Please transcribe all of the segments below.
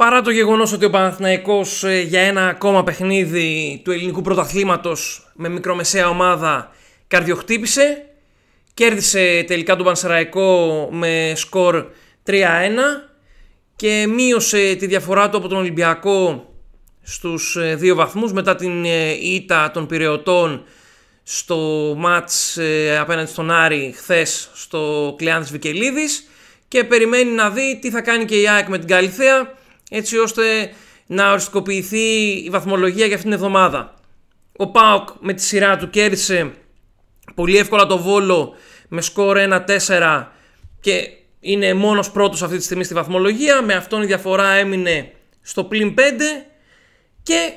Παρά το γεγονός ότι ο Παναθηναϊκός για ένα ακόμα παιχνίδι του ελληνικού πρωταθλήματος με μικρομεσαία ομάδα καρδιοχτύπησε, κέρδισε τελικά τον Πανσεραϊκό με σκορ 3-1 και μείωσε τη διαφορά του από τον Ολυμπιακό στους 2 βαθμούς μετά την ήττα των Πειραιωτών στο μάτς απέναντι στον Άρη χθες στο Κλεάνθης Βικελίδης, και περιμένει να δει τι θα κάνει και η ΑΕΚ με την Καλιθέα, έτσι ώστε να οριστικοποιηθεί η βαθμολογία για αυτήν την εβδομάδα. Ο ΠΑΟΚ με τη σειρά του κέρδισε πολύ εύκολα το Βόλο με σκορ 1-4 και είναι μόνος πρώτος αυτή τη στιγμή στη βαθμολογία. Με αυτόν η διαφορά έμεινε στο +5 και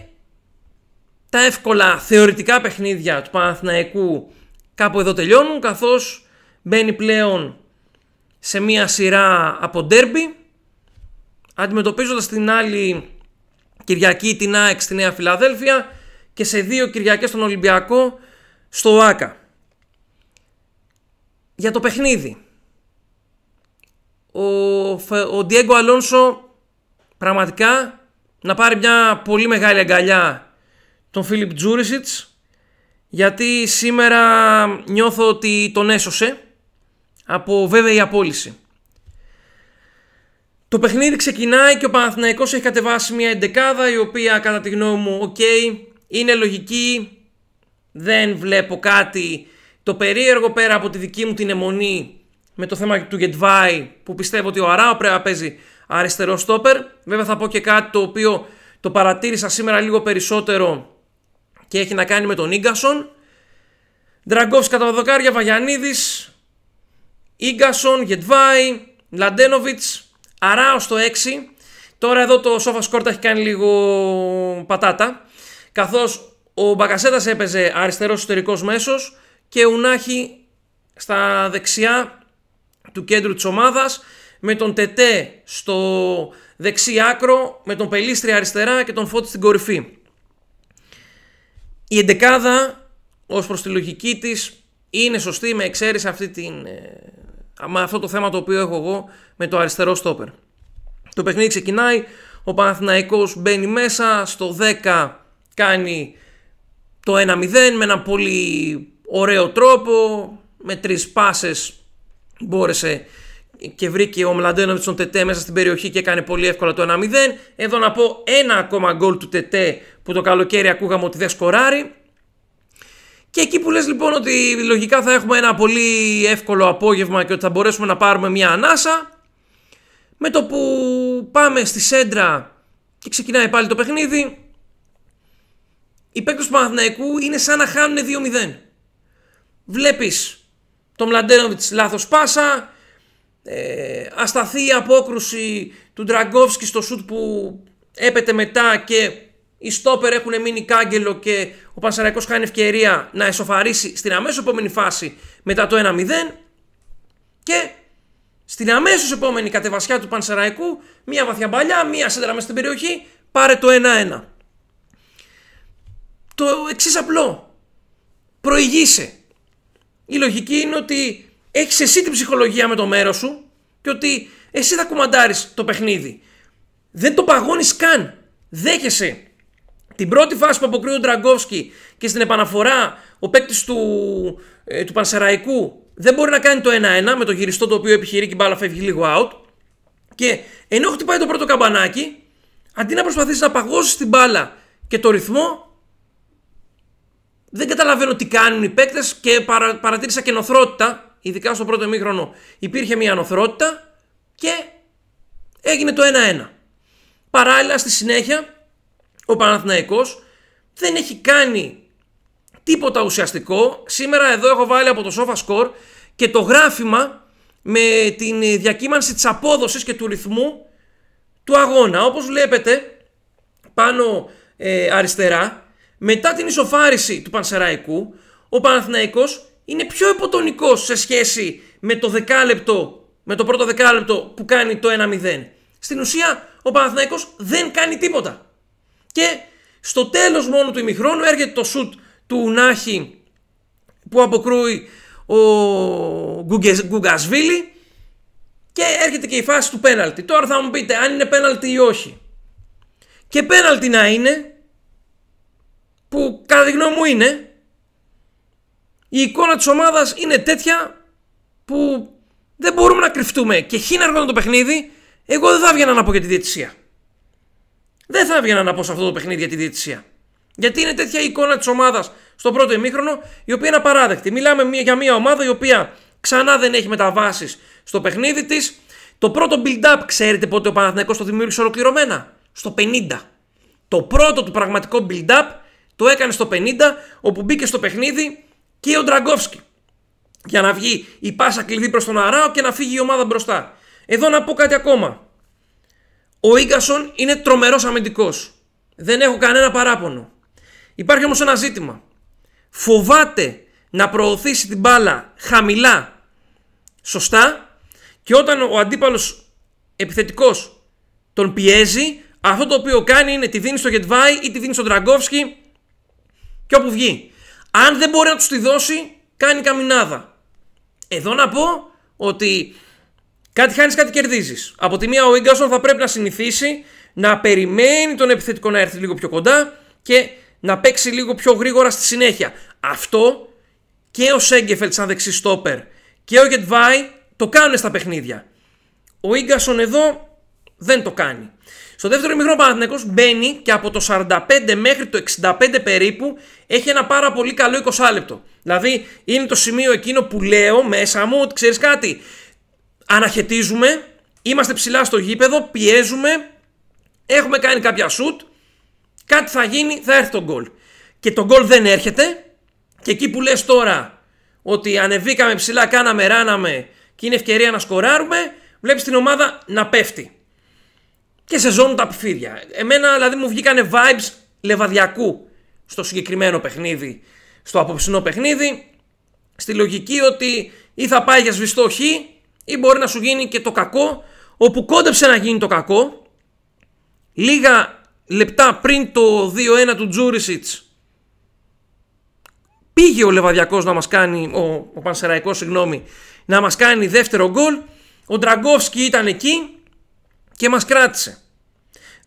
τα εύκολα θεωρητικά παιχνίδια του Παναθηναϊκού κάπου εδώ τελειώνουν, καθώς μπαίνει πλέον σε μία σειρά από ντέρμπι, αντιμετωπίζοντας την άλλη Κυριακή την ΑΕΚ στη Νέα Φιλαδέλφια και σε 2 Κυριακές τον Ολυμπιακό στο ΟΑΚΑ. Για το παιχνίδι, ο Ντιέγκο Αλόνσο πραγματικά να πάρει μια πολύ μεγάλη αγκαλιά τον Φίλιπ Τζούρισιτς, γιατί σήμερα νιώθω ότι τον έσωσε από βέβαιη απόλυση. Το παιχνίδι ξεκινάει και ο Παναθηναϊκός έχει κατεβάσει μια εντεκάδα η οποία κατά τη γνώμη μου είναι λογική. Δεν βλέπω κάτι το περίεργο πέρα από τη δική μου την αιμονή με το θέμα του Γετβάη, που πιστεύω ότι ο Αράο πρέπει να παίζει αριστερό στόπερ. Βέβαια θα πω και κάτι το οποίο το παρατήρησα σήμερα λίγο περισσότερο και έχει να κάνει με τον Ίγκασον. Ντραγκόφσκι κατά τα δοκάρια, Βαγιανίδης, Ίγκασον, Γετβάη, Μλαντένοβιτς, Αράο στο 6. Τώρα εδώ το SofaScore τα έχει κάνει λίγο πατάτα, καθώς ο Μπακασέτας έπαιζε αριστερός εσωτερικός μέσος και ο Ουνάχη στα δεξιά του κέντρου της ομάδας, με τον Τετέ στο δεξί άκρο, με τον Πελίστρη αριστερά και τον Φώτη στην κορυφή. Η εντεκάδα ως προς τη λογική της είναι σωστή, με εξαίρεση με αυτό το θέμα το οποίο έχω εγώ με το αριστερό στόπερ. Το παιχνίδι ξεκινάει, ο Παναθηναϊκός μπαίνει μέσα, στο 10 κάνει το 1-0 με έναν πολύ ωραίο τρόπο, με 3 πάσες μπόρεσε και βρήκε ο Μλαντένοβιτς τον Τετέ μέσα στην περιοχή και έκανε πολύ εύκολα το 1-0. Εδώ να πω ένα ακόμα γκολ του Τετέ που το καλοκαίρι ακούγαμε ότι δεν σκοράρει. Και εκεί που λες λοιπόν ότι λογικά θα έχουμε ένα πολύ εύκολο απόγευμα και ότι θα μπορέσουμε να πάρουμε μια ανάσα, με το που πάμε στη σέντρα και ξεκινάει πάλι το παιχνίδι, οι παίκτες του Παναθηναϊκού είναι σαν να χάνουν 2-0. Βλέπεις τον Μλαντένοβιτς λάθος πάσα, ασταθή απόκρουση του Ντραγκόφσκι στο σουτ που έπεται μετά και οι στόπερ έχουν μείνει κάγκελο και ο Πανσεραϊκός χάνει ευκαιρία να εσωφαρίσει στην αμέσως επόμενη φάση μετά το 1-0, και στην αμέσως επόμενη κατεβασιά του Πανσεραϊκού μία βαθιά μπαλιά, μία σέντρα μέσα στην περιοχή, πάρε το 1-1. Το εξής απλό, προηγείσαι. Η λογική είναι ότι έχεις εσύ την ψυχολογία με το μέρος σου και ότι εσύ θα κουμαντάρεις το παιχνίδι. Δεν το παγώνεις καν. Δέχεσαι την πρώτη φάση που αποκρούει ο Ντραγκόφσκι και στην επαναφορά ο παίκτης του Πανσεραϊκού δεν μπορεί να κάνει το 1-1 με το γυριστό το οποίο επιχειρεί και η μπάλα φεύγει λίγο out. Και ενώ χτυπάει το πρώτο καμπανάκι, αντί να προσπαθήσει να παγώσεις την μπάλα και το ρυθμό, δεν καταλαβαίνω τι κάνουν οι παίκτες και παρατήρησα και νοθρότητα, ειδικά στο πρώτο ημίχρονο υπήρχε μια νοθρότητα και έγινε το 1-1. Παράλληλα στη συνέχεια ο Παναθηναϊκός δεν έχει κάνει τίποτα ουσιαστικό. Σήμερα εδώ έχω βάλει από το SofaScore και το γράφημα με την διακύμανση της απόδοσης και του ρυθμού του αγώνα. Όπως βλέπετε πάνω αριστερά, μετά την ισοφάριση του Πανσεραϊκού, ο Παναθηναϊκός είναι πιο υποτονικός σε σχέση με το δεκάλεπτο, με το πρώτο δεκάλεπτο που κάνει το 1-0. Στην ουσία ο Παναθηναϊκός δεν κάνει τίποτα. Και στο τέλος μόνο του ημιχρόνου έρχεται το σουτ του Ουνάχη που αποκρούει ο Γκουγκασβίλη και έρχεται και η φάση του πέναλτι. Τώρα θα μου πείτε αν είναι πέναλτι ή όχι. και πέναλτι να είναι, που κατά τη γνώμη μου είναι, η εικόνα της ομάδας είναι τέτοια που δεν μπορούμε να κρυφτούμε. Και χ να έρχονταν το παιχνίδι, εγώ δεν θα έβγαινα να πω για τη διαιτησία. Δεν θα έβγαινα να πω σε αυτό το παιχνίδι για τη διαιτησία. Γιατί είναι τέτοια η εικόνα της ομάδας στο πρώτο ημίχρονο, η οποία είναι απαράδεκτη. Μιλάμε για μια ομάδα η οποία ξανά δεν έχει μεταβάσεις στο παιχνίδι της. Το πρώτο build-up, ξέρετε πότε ο Παναθηναϊκός το δημιούργησε ολοκληρωμένα? Στο 50. Το πρώτο του πραγματικό build-up το έκανε στο 50, όπου μπήκε στο παιχνίδι και ο Ντραγκόφσκι, για να βγει η πάσα κλειδί προς τον Αράο και να φύγει η ομάδα μπροστά. Εδώ να πω κάτι ακόμα. Ο Ίγκασον είναι τρομερός αμυντικός. Δεν έχω κανένα παράπονο. Υπάρχει όμως ένα ζήτημα. Φοβάται να προωθήσει την μπάλα χαμηλά, σωστά, και όταν ο αντίπαλος επιθετικός τον πιέζει, αυτό το οποίο κάνει είναι τη δίνει στο Γετβάη ή τη δίνει στον Ντραγκόφσκι και όπου βγει. Αν δεν μπορεί να τους τη δώσει, κάνει καμινάδα. Εδώ να πω ότι κάτι χάνεις, κάτι κερδίζεις. Από τη μία ο Ίγκασον θα πρέπει να συνηθίσει να περιμένει τον επιθετικό να έρθει λίγο πιο κοντά και να παίξει λίγο πιο γρήγορα στη συνέχεια. Αυτό και ο Σέγκεφελτ σαν δεξί στόπερ και ο Γετβάη το κάνουν στα παιχνίδια. Ο Ίγκασον εδώ δεν το κάνει. Στο δεύτερο ημίχρονο ο Παναθηναϊκός μπαίνει και από το 45 μέχρι το 65 περίπου έχει ένα πάρα πολύ καλό 20 λεπτό. Δηλαδή είναι το σημείο εκείνο που λέω μέσα μου ότι ξέρεις κάτι, αναχαιτίζουμε, είμαστε ψηλά στο γήπεδο, πιέζουμε, έχουμε κάνει κάποια σουτ, κάτι θα γίνει, θα έρθει το γκολ. Και το γκολ δεν έρχεται και εκεί που λες τώρα ότι ανεβήκαμε ψηλά, κάναμε, ράναμε και είναι ευκαιρία να σκοράρουμε, βλέπεις την ομάδα να πέφτει. Και σε ζώνουν τα πιφίδια. Εμένα δηλαδή μου βγήκανε vibes Λεβαδιακού στο συγκεκριμένο παιχνίδι, στο απόψινό παιχνίδι, στη λογική ότι ή θα πάει για σβηστό χ ή μπορεί να σου γίνει και το κακό, όπου κόντεψε να γίνει το κακό. Λίγα λεπτά πριν το 2-1 του Τζούρισιτς πήγε ο Λεβαδιακός να μας κάνει, ο Πανσεραϊκός συγγνώμη, να μας κάνει δεύτερο γκολ. Ο Ντραγκόφσκι ήταν εκεί και μας κράτησε.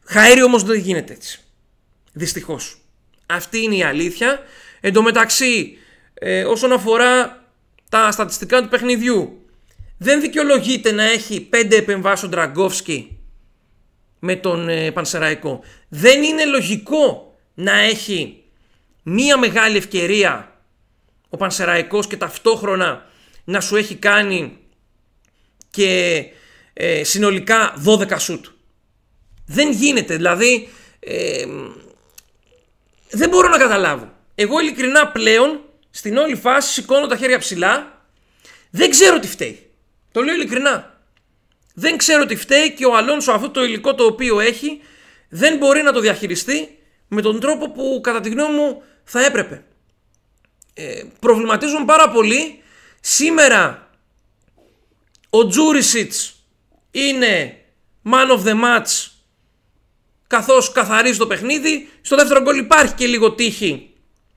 Χαέρι όμως δεν γίνεται έτσι. Δυστυχώς. Αυτή είναι η αλήθεια. Εν τω μεταξύ, όσον αφορά τα στατιστικά του παιχνιδιού, δεν δικαιολογείται να έχει 5 επεμβάσεις ο Ντραγκόφσκι με τον Πανσεραϊκό. Δεν είναι λογικό να έχει μία μεγάλη ευκαιρία ο Πανσεραϊκός και ταυτόχρονα να σου έχει κάνει και συνολικά 12 σουτ. Δεν γίνεται, δηλαδή δεν μπορώ να καταλάβω. Εγώ ειλικρινά πλέον στην όλη φάση σηκώνω τα χέρια ψηλά. Δεν ξέρω τι φταίει. Το λέω ειλικρινά. Δεν ξέρω τι φταίει και ο Αλόνσο αυτό το υλικό το οποίο έχει δεν μπορεί να το διαχειριστεί με τον τρόπο που κατά τη γνώμη μου θα έπρεπε. Προβληματίζουν πάρα πολύ. Σήμερα ο Τζούρισιτς είναι man of the match καθώς καθαρίζει το παιχνίδι. Στο δεύτερο γκολ υπάρχει και λίγο τύχη,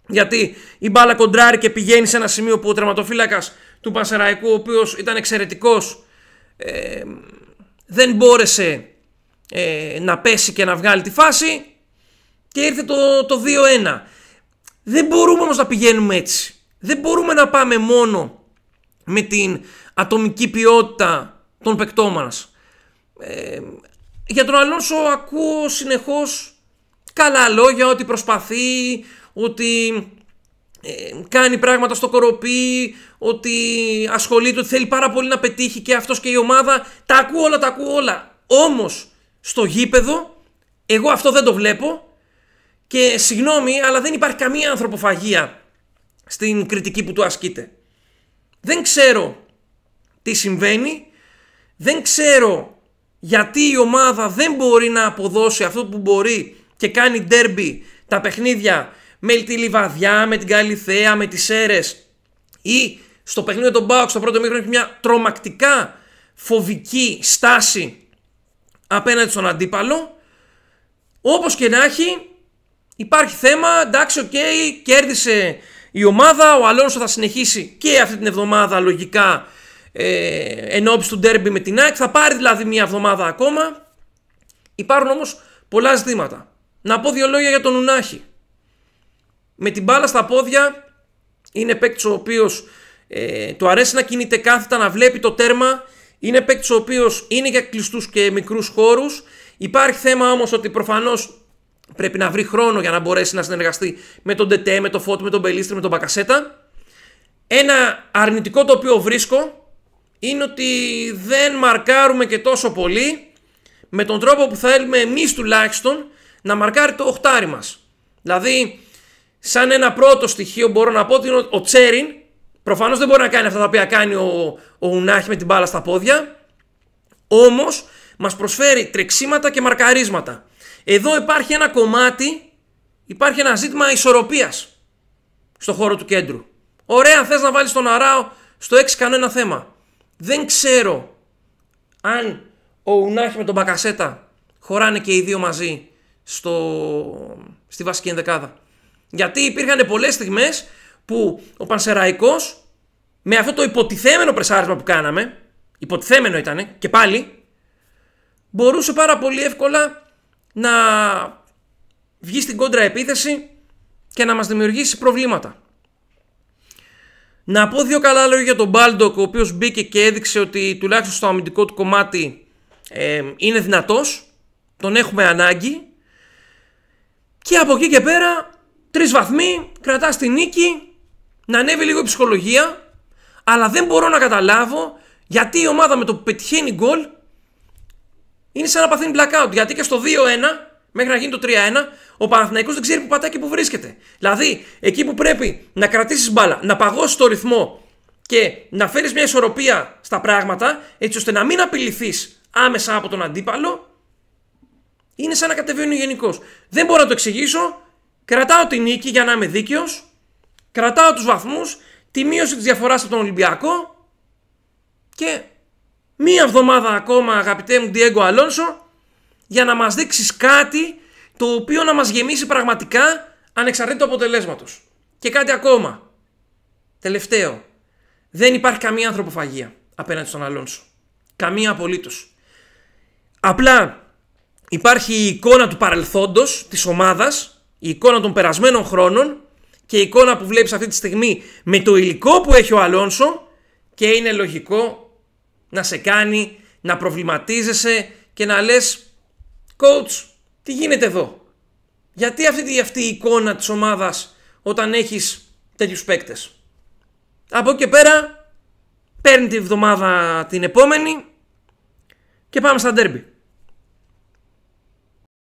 γιατί η μπάλα κοντράρει και πηγαίνει σε ένα σημείο που ο τερματοφύλακας του Πανσεραϊκού, ο οποίος ήταν εξαιρετικός, δεν μπόρεσε να πέσει και να βγάλει τη φάση και ήρθε το 2-1. Δεν μπορούμε όμως να πηγαίνουμε έτσι. Δεν μπορούμε να πάμε μόνο με την ατομική ποιότητα των παικτών μας. Για τον Αλόνσο ακούω συνεχώς καλά λόγια, ότι προσπαθεί, ότι κάνει πράγματα στο κοροπή, ότι ασχολείται, ότι θέλει πάρα πολύ να πετύχει και αυτός και η ομάδα. Τα ακούω όλα. Όμως στο γήπεδο εγώ αυτό δεν το βλέπω και συγγνώμη, αλλά δεν υπάρχει καμία ανθρωποφαγία στην κριτική που του ασκείται. Δεν ξέρω τι συμβαίνει, δεν ξέρω γιατί η ομάδα δεν μπορεί να αποδώσει αυτό που μπορεί και κάνει ντέρμπι τα παιχνίδια με τη Λιβαδιά, με την Καλιθέα, με τις Σέρες, ή στο παιχνίδι των ΠΑΟΚ στο πρώτο μήχρονο έχει μια τρομακτικά φοβική στάση απέναντι στον αντίπαλο. Όπως και να έχει, υπάρχει θέμα, εντάξει, οκ, κέρδισε η ομάδα, ο Αλόνσο θα συνεχίσει και αυτή την εβδομάδα λογικά ενώπιση του ντέρμπι με την ΑΕΚ, θα πάρει δηλαδή μια εβδομάδα ακόμα. Υπάρχουν όμως πολλά ζητήματα. Να πω δύο λόγια για τον Ουνάχη. Με την μπάλα στα πόδια είναι παίκτης ο οποίος του αρέσει να κινείται κάθετα, να βλέπει το τέρμα. Είναι παίκτης ο οποίος είναι για κλειστούς και μικρούς χώρους. Υπάρχει θέμα όμως ότι προφανώς πρέπει να βρει χρόνο για να μπορέσει να συνεργαστεί με τον Ντετέ, με τον Φώτη, με τον Μπελίστρη, με τον Μπακασέτα. Ένα αρνητικό το οποίο βρίσκω είναι ότι δεν μαρκάρουμε και τόσο πολύ με τον τρόπο που θέλουμε εμείς τουλάχιστον να μαρκάρει το οχτάρι μας. Δηλαδή, σαν ένα πρώτο στοιχείο μπορώ να πω ότι ο Τσέριν προφανώς δεν μπορεί να κάνει αυτά τα οποία κάνει ο Ουνάχη με την μπάλα στα πόδια, όμως μας προσφέρει τρεξίματα και μαρκαρίσματα. Εδώ υπάρχει ένα κομμάτι, υπάρχει ένα ζήτημα ισορροπίας στο χώρο του κέντρου. Ωραία, αν θες να βάλεις τον Αράο στο 6, κανένα θέμα. Δεν ξέρω αν ο Ουνάχη με τον Μπακασέτα χωράνε και οι δύο μαζί στη βασική ενδεκάδα. Γιατί υπήρχαν πολλές στιγμές που ο Πανσεραϊκός με αυτό το υποτιθέμενο πρεσάρισμα που κάναμε, υποτιθέμενο ήτανε και πάλι, μπορούσε πάρα πολύ εύκολα να βγει στην κόντρα επίθεση και να μας δημιουργήσει προβλήματα. Να πω δύο καλά λόγια για τον Μπάλντοκ, ο οποίος μπήκε και έδειξε ότι τουλάχιστον στο αμυντικό του κομμάτι είναι δυνατός, τον έχουμε ανάγκη, και από εκεί και πέρα 3 βαθμοί, κρατάς τη νίκη, να ανέβει λίγο η ψυχολογία, αλλά δεν μπορώ να καταλάβω γιατί η ομάδα με το που πετυχαίνει γκολ είναι σαν να παθαίνει blackout. Γιατί και στο 2-1, μέχρι να γίνει το 3-1, ο Παναθηναϊκός δεν ξέρει που πατάει και που βρίσκεται. Δηλαδή, εκεί που πρέπει να κρατήσεις μπάλα, να παγώσεις το ρυθμό και να φέρεις μια ισορροπία στα πράγματα, έτσι ώστε να μην απειληθείς άμεσα από τον αντίπαλο, είναι σαν να κατεβαίνει ο γενικός. Δεν μπορώ να το εξηγήσω. Κρατάω τη νίκη για να είμαι δίκαιος. Κρατάω τους βαθμούς, τη μείωση της διαφοράς από τον Ολυμπιακό και μία εβδομάδα ακόμα, αγαπητέ μου Ντιέγκο Αλόνσο, για να μας δείξεις κάτι το οποίο να μας γεμίσει πραγματικά ανεξαρτήτως του αποτελέσματος. Και κάτι ακόμα. Τελευταίο. Δεν υπάρχει καμία ανθρωποφαγία απέναντι στον Αλόνσο. Καμία απολύτως. Απλά υπάρχει η εικόνα του παρελθόντος της ομάδας, η εικόνα των περασμένων χρόνων και η εικόνα που βλέπεις αυτή τη στιγμή με το υλικό που έχει ο Αλόνσο, και είναι λογικό να σε κάνει να προβληματίζεσαι και να λες coach, τι γίνεται εδώ? Γιατί αυτή η εικόνα της ομάδας όταν έχεις τέτοιους παίκτες? Από εκεί και πέρα παίρνει τη βδομάδα την επόμενη και πάμε στα ντέρμπι.